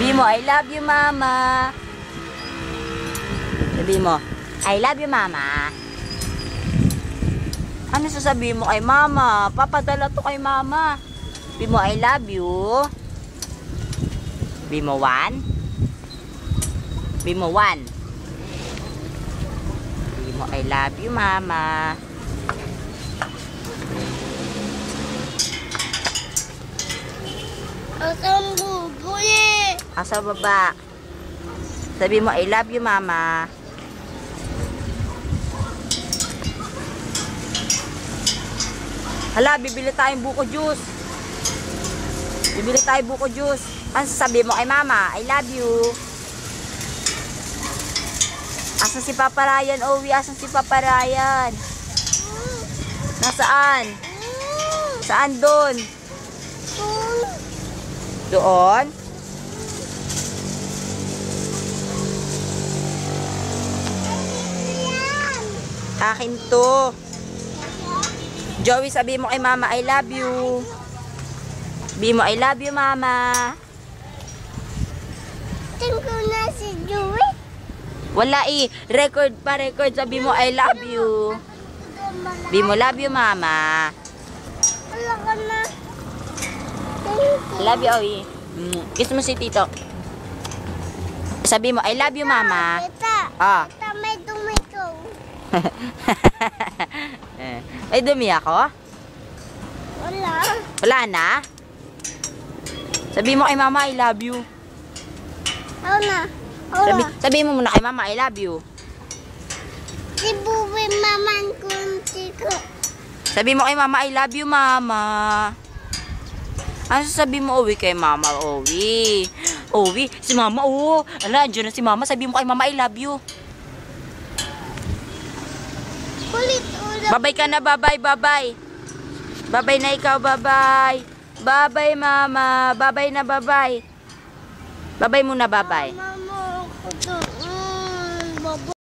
Sabi mo, I love you, mama. Sabi mo, I love you, mama. Ano sasabihin mo kay mama? Papadala to kay mama. Sabi mo, I love you. Sabi mo, one. Sabi mo, one. Sabi mo, I love you, mama. Asang buboy. Asa baba. Sabi mo, I love you, mama. Hala, bibili tayong buko juice. Bibili tayong buko juice. Ano sabi mo kay mama? I love you. Asan si Papa Ryan, Owi? Asan si Papa Ryan? Nasaan? Saan doon? Doon? Akin to. Joey, sabi mo kay mama, I love you. Sabi mo, I love you, mama. Tingko na si Joey. Wala record pa, record. Sabi mo, I love you. Sabi mo, love you, mama. Wala ka na. Love you, Owi. Kiss mo si Tito. Sabi mo, I love you, mama. Tita, Ah. tita, may tumiko. Ay, dumi ako? Wala. Wala na? Sabi mo kay mama, I love you. Wala. Wala. Sabi mo muna kay mama, I love you. Si Buboy maman kong tiko. Sabi mo kay mama, I love you, mama. Ano sabi mo, Owi, kay mama, Owi? Owi, si mama, oh. Ala, andyan na si mama. Sabi mo kay mama, I love you. Kulit ulam. Babay ka na, babay, babay. Babay na ikaw, babay. Babay, mama. Babay na, babay. Babay muna, babay. Mama, ako to. Baba.